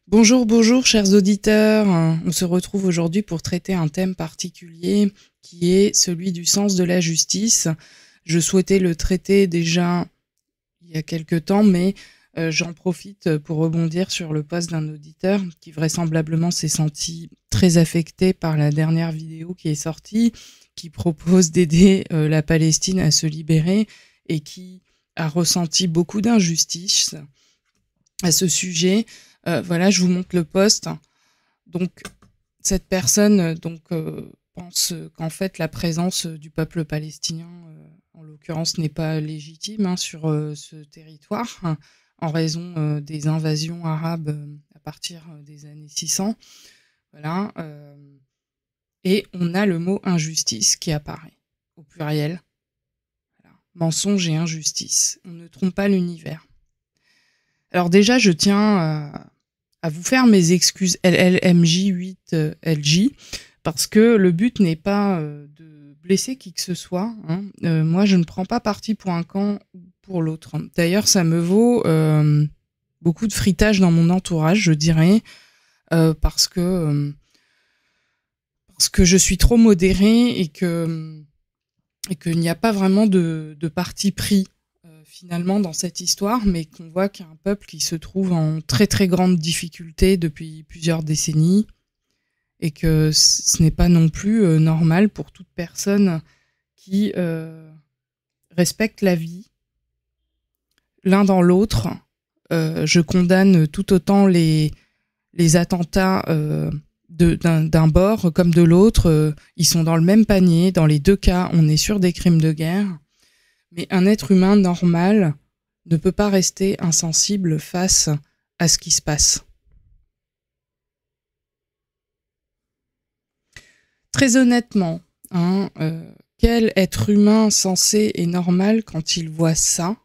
Bonjour, bonjour, chers auditeurs. On se retrouve aujourd'hui pour traiter un thème particulier qui est celui du sens de la justice. Je souhaitais le traiter déjà il y a quelque temps, mais j'en profite pour rebondir sur le post d'un auditeur qui vraisemblablement s'est senti très affecté par la dernière vidéo qui est sortie, qui propose d'aider la Palestine à se libérer et qui a ressenti beaucoup d'injustice à ce sujet. Voilà, je vous montre le post. Donc, cette personne pense qu'en fait, la présence du peuple palestinien, en l'occurrence, n'est pas légitime sur ce territoire, en raison des invasions arabes à partir des années 600. Voilà. Et on a le mot injustice qui apparaît au pluriel. Voilà. Mensonge et injustice. On ne trompe pas l'univers. Alors déjà, je tiens à vous faire mes excuses LLMJ8LJ, parce que le but n'est pas de blesser qui que ce soit. Moi, je ne prends pas parti pour un camp ou pour l'autre. D'ailleurs, ça me vaut beaucoup de fritage dans mon entourage, je dirais, parce que je suis trop modérée et qu'il n'y a pas vraiment de parti pris finalement dans cette histoire, mais qu'on voit qu'il y a un peuple qui se trouve en très très grande difficulté depuis plusieurs décennies et que ce n'est pas non plus normal pour toute personne qui respecte la vie l'un dans l'autre. Je condamne tout autant les attentats d'un bord comme de l'autre. Ils sont dans le même panier. Dans les deux cas, on est sur des crimes de guerre. Mais un être humain normal ne peut pas rester insensible face à ce qui se passe. Très honnêtement, quel être humain sensé et normal, quand il voit ça,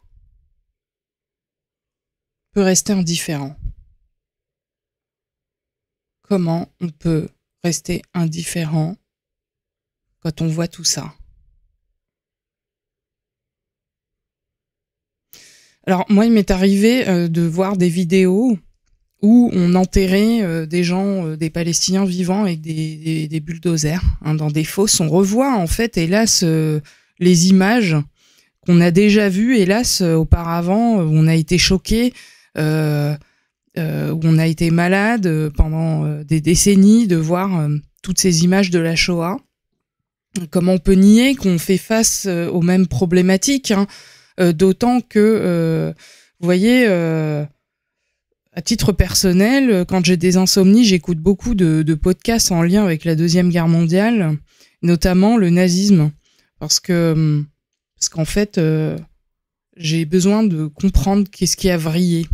peut rester indifférent? Comment on peut rester indifférent quand on voit tout ça? Alors moi, il m'est arrivé de voir des vidéos où on enterrait des gens, des Palestiniens vivants avec des bulldozers dans des fosses. On revoit en fait, hélas, les images qu'on a déjà vues, hélas, auparavant, où on a été choqués, où on a été malade pendant des décennies de voir toutes ces images de la Shoah. Comment on peut nier qu'on fait face aux mêmes problématiques, d'autant que, vous voyez, à titre personnel, quand j'ai des insomnies, j'écoute beaucoup de podcasts en lien avec la Deuxième Guerre mondiale, notamment le nazisme, parce qu'en fait, j'ai besoin de comprendre qu'est-ce qui a vrillé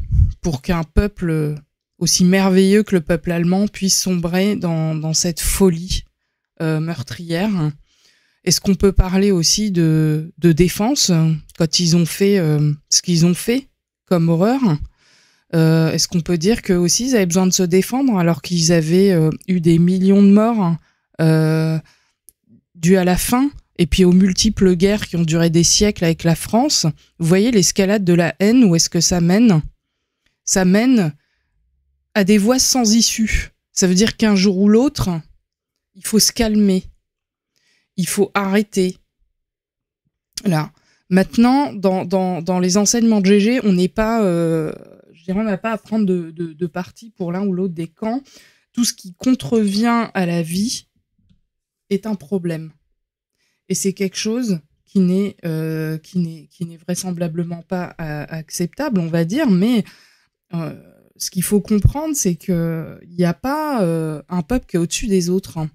pour qu'un peuple aussi merveilleux que le peuple allemand puisse sombrer dans cette folie meurtrière. Est-ce qu'on peut parler aussi de défense quand ils ont fait ce qu'ils ont fait comme horreur? Est-ce qu'on peut dire qu'eux aussi ils avaient besoin de se défendre alors qu'ils avaient eu des millions de morts dues à la faim et puis aux multiples guerres qui ont duré des siècles avec la France? Vous voyez l'escalade de la haine, où est-ce que ça mène? Ça mène à des voies sans issue. Ça veut dire qu'un jour ou l'autre, il faut se calmer. Il faut arrêter. Là. Maintenant, dans les enseignements de GG, on n'est pas, je dirais, on n'a pas à prendre de parti pour l'un ou l'autre des camps. Tout ce qui contrevient à la vie est un problème. Et c'est quelque chose qui n'est vraisemblablement pas acceptable, on va dire, mais ce qu'il faut comprendre, c'est qu'il n'y a pas un peuple qui est au-dessus des autres.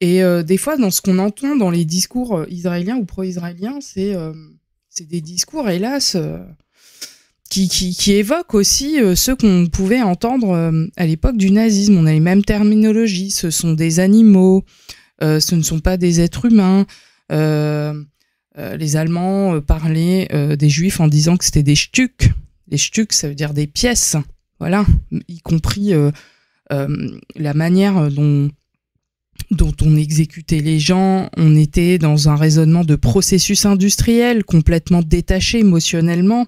Et des fois, dans ce qu'on entend dans les discours israéliens ou pro-israéliens, c'est des discours, hélas, qui évoquent aussi ceux qu'on pouvait entendre à l'époque du nazisme. On a les mêmes terminologies. Ce sont des animaux, ce ne sont pas des êtres humains. Les Allemands parlaient des Juifs en disant que c'était des Stück. Les Stück, ça veut dire des pièces. Voilà, y compris la manière dont on exécutait les gens. On était dans un raisonnement de processus industriel, complètement détaché émotionnellement.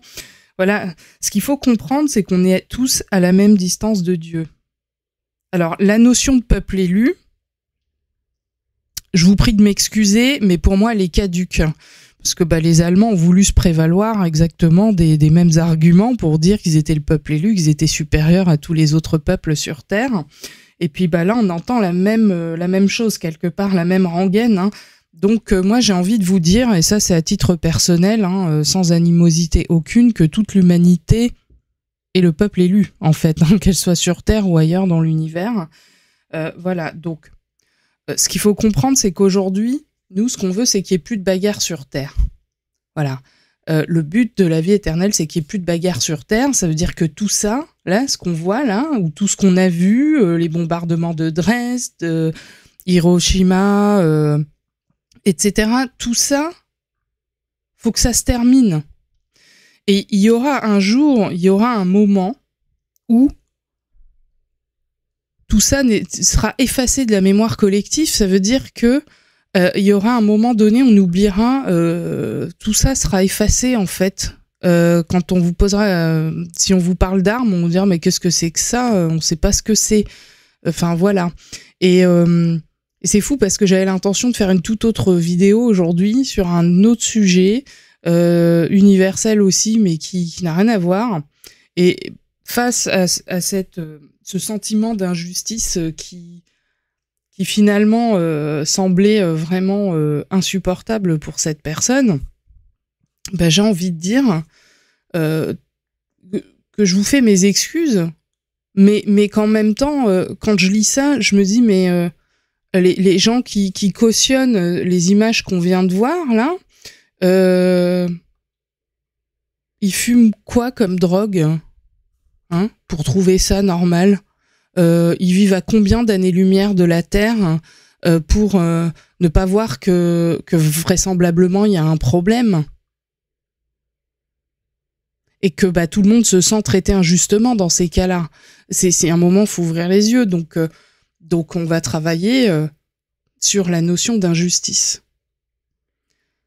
Voilà, ce qu'il faut comprendre, c'est qu'on est tous à la même distance de Dieu. Alors, la notion de peuple élu, je vous prie de m'excuser, mais pour moi, elle est caduque. Parce que les Allemands ont voulu se prévaloir exactement des mêmes arguments pour dire qu'ils étaient le peuple élu, qu'ils étaient supérieurs à tous les autres peuples sur Terre. Et puis là, on entend la même chose, quelque part, la même rengaine. Hein. Donc moi, j'ai envie de vous dire, et ça c'est à titre personnel, hein, sans animosité aucune, que toute l'humanité est le peuple élu, en fait, hein, qu'elle soit sur Terre ou ailleurs dans l'univers. Voilà, donc ce qu'il faut comprendre, c'est qu'aujourd'hui, nous, ce qu'on veut, c'est qu'il n'y ait plus de bagarre sur Terre. Voilà. Le but de la vie éternelle, c'est qu'il n'y ait plus de bagarre sur Terre. Ça veut dire que tout ça, là, ce qu'on voit là, ou tout ce qu'on a vu, les bombardements de Dresde, Hiroshima, etc., tout ça, faut que ça se termine. Et il y aura un jour, il y aura un moment où tout ça sera effacé de la mémoire collective. Ça veut dire que il y aura un moment donné, on oubliera, tout ça sera effacé en fait. Quand on vous posera, si on vous parle d'armes, on vous dira mais qu'est-ce que c'est que ça, on ne sait pas ce que c'est. Enfin voilà. Et c'est fou parce que j'avais l'intention de faire une toute autre vidéo aujourd'hui sur un autre sujet, universel aussi, mais qui n'a rien à voir. Et face à ce sentiment d'injustice qui finalement semblait vraiment insupportable pour cette personne, j'ai envie de dire que je vous fais mes excuses, mais qu'en même temps, quand je lis ça, je me dis, mais les gens qui cautionnent les images qu'on vient de voir, là, ils fument quoi comme drogue, hein, pour trouver ça normal ? Ils vivent à combien d'années-lumière de la Terre pour ne pas voir que vraisemblablement il y a un problème et que tout le monde se sent traité injustement dans ces cas-là. C'est un moment, faut ouvrir les yeux. Donc on va travailler sur la notion d'injustice.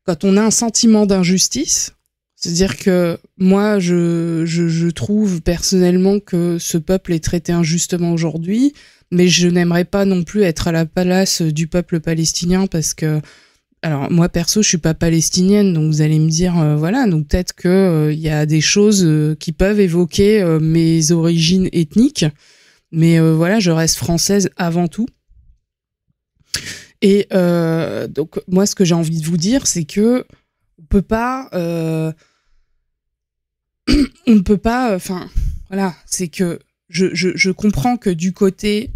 Quand on a un sentiment d'injustice, c'est-à-dire que moi, je trouve personnellement que ce peuple est traité injustement aujourd'hui, mais je n'aimerais pas non plus être à la place du peuple palestinien parce que, alors moi perso, je suis pas palestinienne, donc vous allez me dire, voilà, donc peut-être que y a des choses qui peuvent évoquer mes origines ethniques, mais voilà, je reste française avant tout. Et donc moi, ce que j'ai envie de vous dire, c'est que on peut pas... on ne peut pas, enfin, voilà, c'est que je comprends que du côté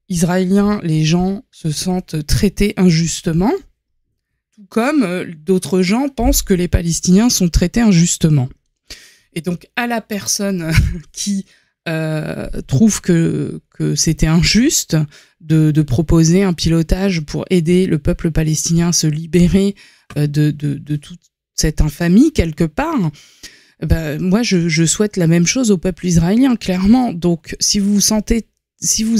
israélien, les gens se sentent traités injustement, tout comme d'autres gens pensent que les Palestiniens sont traités injustement. Et donc, à la personne qui trouve que c'était injuste de proposer un pilotage pour aider le peuple palestinien à se libérer de toute cette infamie, quelque part, moi, je souhaite la même chose au peuple israélien, clairement. Donc, si vous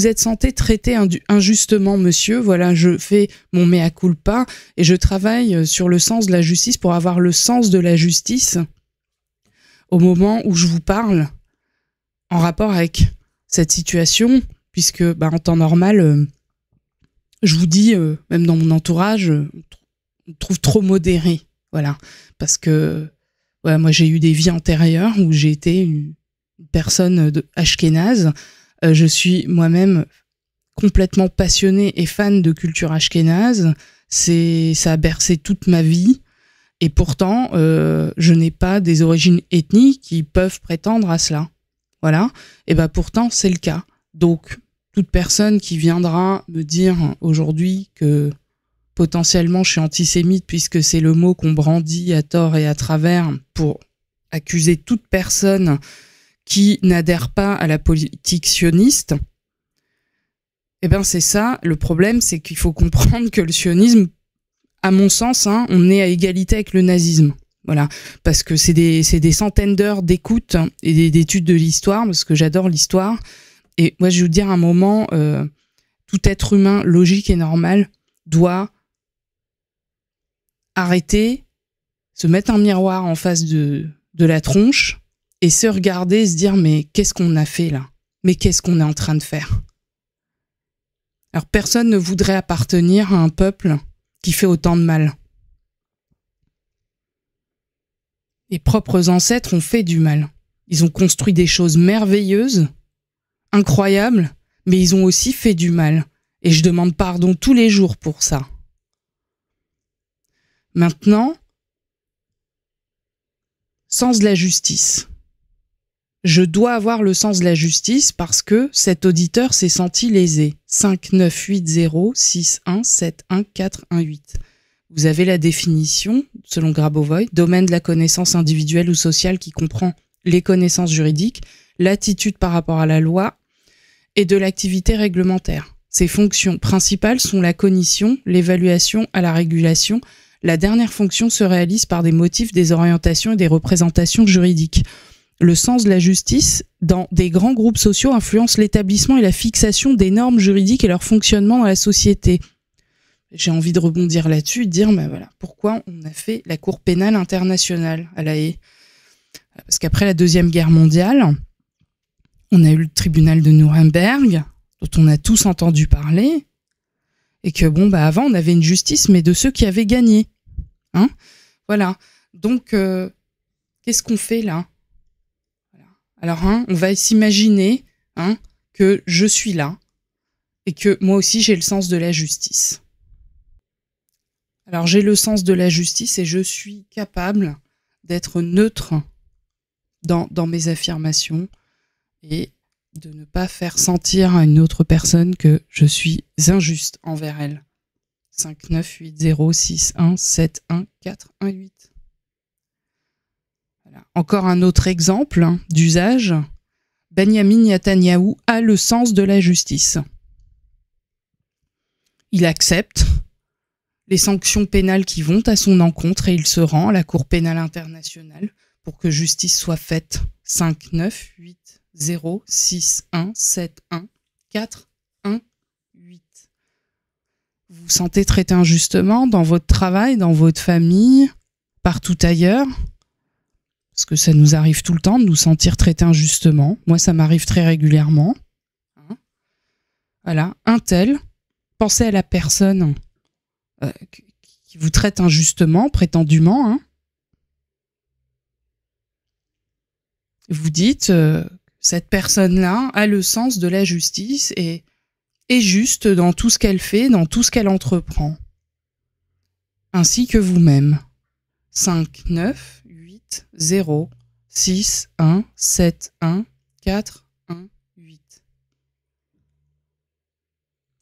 êtes senti traité injustement, monsieur, voilà, je fais mon mea culpa et je travaille sur le sens de la justice pour avoir le sens de la justice au moment où je vous parle en rapport avec cette situation, puisque, en temps normal, je vous dis, même dans mon entourage, on trouve trop modéré, voilà, parce que ouais, moi, j'ai eu des vies antérieures où j'ai été une personne de ashkénaze. Je suis moi-même complètement passionnée et fan de culture ashkénaze. Ça a bercé toute ma vie. Et pourtant, je n'ai pas des origines ethniques qui peuvent prétendre à cela. Voilà. Et pourtant, c'est le cas. Donc, toute personne qui viendra me dire aujourd'hui que potentiellement je suis antisémite puisque c'est le mot qu'on brandit à tort et à travers pour accuser toute personne qui n'adhère pas à la politique sioniste, c'est ça. Le problème, c'est qu'il faut comprendre que le sionisme, à mon sens, on est à égalité avec le nazisme. Voilà, parce que c'est des centaines d'heures d'écoute et d'études de l'histoire, parce que j'adore l'histoire. Et moi, je vais vous dire un moment, tout être humain logique et normal doit arrêter, se mettre un miroir en face de la tronche et se regarder et se dire mais qu'est-ce qu'on a fait là ? Mais qu'est-ce qu'on est en train de faire ? Alors personne ne voudrait appartenir à un peuple qui fait autant de mal. Les propres ancêtres ont fait du mal. Ils ont construit des choses merveilleuses, incroyables, mais ils ont aussi fait du mal. Et je demande pardon tous les jours pour ça. Maintenant, sens de la justice. Je dois avoir le sens de la justice parce que cet auditeur s'est senti lésé. 598061714148. Vous avez la définition, selon Grabovoi, domaine de la connaissance individuelle ou sociale qui comprend les connaissances juridiques, l'attitude par rapport à la loi et de l'activité réglementaire. Ses fonctions principales sont la cognition, l'évaluation à la régulation. La dernière fonction se réalise par des motifs, des orientations et des représentations juridiques. Le sens de la justice, dans des grands groupes sociaux, influence l'établissement et la fixation des normes juridiques et leur fonctionnement dans la société. J'ai envie de rebondir là-dessus et de dire, ben voilà, pourquoi on a fait la Cour pénale internationale à La Haye. Parce qu'après la Deuxième Guerre mondiale, on a eu le tribunal de Nuremberg, dont on a tous entendu parler, et que bon, bah avant, on avait une justice, mais de ceux qui avaient gagné. Hein, voilà. Donc, qu'est-ce qu'on fait là? Voilà. Alors, on va s'imaginer que je suis là, et que moi aussi, j'ai le sens de la justice. Alors, j'ai le sens de la justice et je suis capable d'être neutre dans mes affirmations et de ne pas faire sentir à une autre personne que je suis injuste envers elle. 598061714148. Voilà. Encore un autre exemple d'usage. Benyamin Netanyahou a le sens de la justice. Il accepte les sanctions pénales qui vont à son encontre et il se rend à la Cour pénale internationale pour que justice soit faite. 598061714148. Vous vous sentez traité injustement dans votre travail, dans votre famille, partout ailleurs? Parce que ça nous arrive tout le temps de nous sentir traité injustement. Moi, ça m'arrive très régulièrement. Voilà, un tel, pensez à la personne qui vous traite injustement, prétendument. Vous dites, cette personne-là a le sens de la justice et est juste dans tout ce qu'elle fait, dans tout ce qu'elle entreprend. Ainsi que vous-même. 598061714148.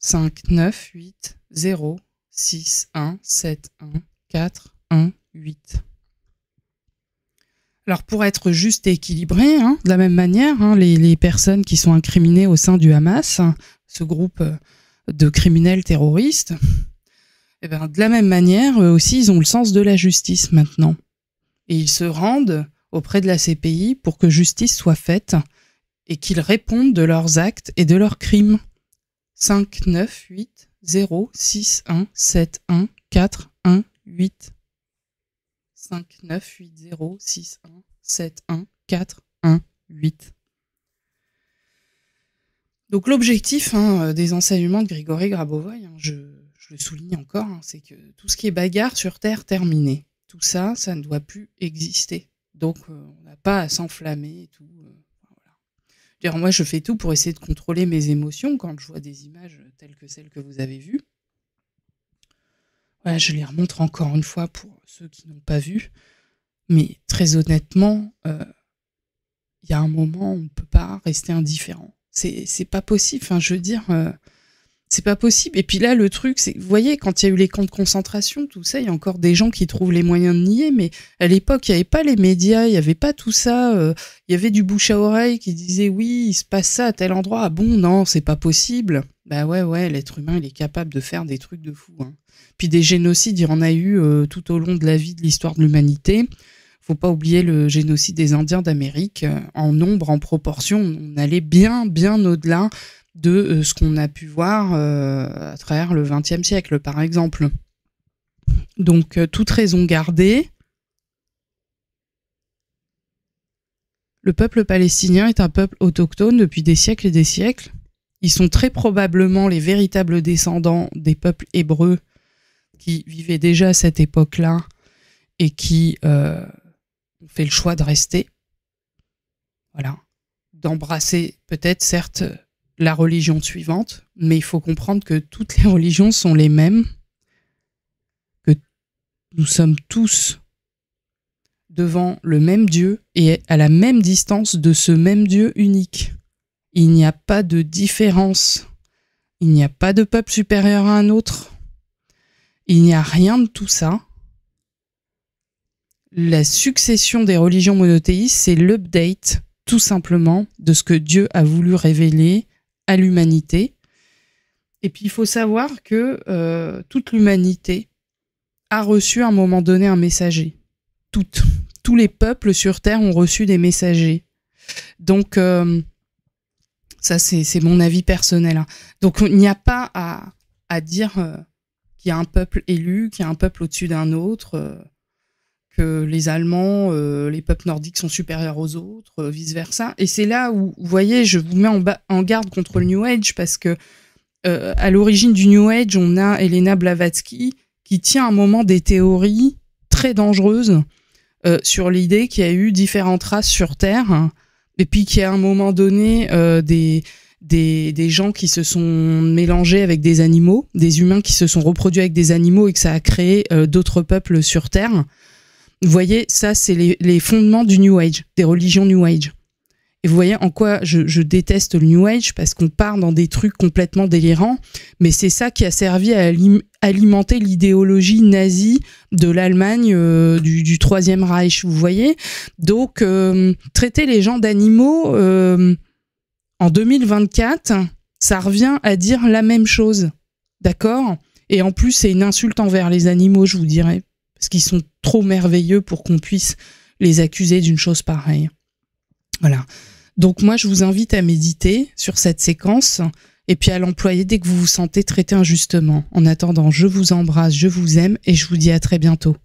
598061714148. Alors pour être juste et équilibré, de la même manière, les personnes qui sont incriminées au sein du Hamas, ce groupe de criminels terroristes, de la même manière, eux aussi, ils ont le sens de la justice maintenant. Et ils se rendent auprès de la CPI pour que justice soit faite et qu'ils répondent de leurs actes et de leurs crimes. 598061714148. 598061714148. Donc l'objectif des enseignements de Grigory Grabovoi, je le souligne encore, c'est que tout ce qui est bagarre sur Terre terminé. Tout ça, ça ne doit plus exister. Donc on n'a pas à s'enflammer et tout. Voilà. Moi, je fais tout pour essayer de contrôler mes émotions quand je vois des images telles que celles que vous avez vues. Voilà, je les remontre encore une fois pour ceux qui n'ont pas vu. Mais très honnêtement, il y a un moment où on ne peut pas rester indifférent. C'est pas possible. Enfin, je veux dire, c'est pas possible. Et puis là, le truc, c'est, vous voyez, quand il y a eu les camps de concentration, tout ça, il y a encore des gens qui trouvent les moyens de nier. Mais à l'époque, il n'y avait pas les médias, il n'y avait pas tout ça. Il y avait du bouche à oreille qui disait oui, il se passe ça à tel endroit. Ah bon, non, c'est pas possible. Bah ouais, l'être humain, il est capable de faire des trucs de fou. Puis des génocides, il y en a eu tout au long de la vie de l'histoire de l'humanité. Faut pas oublier le génocide des Indiens d'Amérique. En nombre, en proportion, on allait bien au-delà de ce qu'on a pu voir à travers le XXe siècle, par exemple. Donc, toute raison gardée. Le peuple palestinien est un peuple autochtone depuis des siècles et des siècles. Ils sont très probablement les véritables descendants des peuples hébreux qui vivaient déjà à cette époque-là et qui ont fait le choix de rester. Voilà. D'embrasser peut-être, certes, la religion suivante, mais il faut comprendre que toutes les religions sont les mêmes, que nous sommes tous devant le même Dieu et à la même distance de ce même Dieu unique. Il n'y a pas de différence. Il n'y a pas de peuple supérieur à un autre. Il n'y a rien de tout ça. La succession des religions monothéistes, c'est l'update, tout simplement, de ce que Dieu a voulu révéler à l'humanité. Et puis, il faut savoir que toute l'humanité a reçu à un moment donné un messager. Tous les peuples sur Terre ont reçu des messagers. Donc, ça, c'est mon avis personnel. Hein. Donc, il n'y a pas à dire qu'il y a un peuple élu, qu'il y a un peuple au-dessus d'un autre, que les Allemands, les peuples nordiques sont supérieurs aux autres, vice-versa. Et c'est là où, vous voyez, je vous mets en garde contre le New Age, parce que à l'origine du New Age, on a Helena Blavatsky qui tient à un moment des théories très dangereuses sur l'idée qu'il y a eu différentes races sur Terre, hein, et puis qu'il y a à un moment donné des gens qui se sont mélangés avec des animaux, des humains qui se sont reproduits avec des animaux et que ça a créé d'autres peuples sur Terre. Vous voyez, ça, c'est les fondements du New Age, des religions New Age. Et vous voyez en quoi je déteste le New Age, parce qu'on part dans des trucs complètement délirants, mais c'est ça qui a servi à alimenter l'idéologie nazie de l'Allemagne du Troisième Reich, vous voyez. Donc, traiter les gens d'animaux en 2024, ça revient à dire la même chose, d'accord? Et en plus, c'est une insulte envers les animaux, je vous dirais, parce qu'ils sont trop merveilleux pour qu'on puisse les accuser d'une chose pareille. Voilà. Donc moi, je vous invite à méditer sur cette séquence et puis à l'employer dès que vous vous sentez traité injustement. En attendant, je vous embrasse, je vous aime et je vous dis à très bientôt.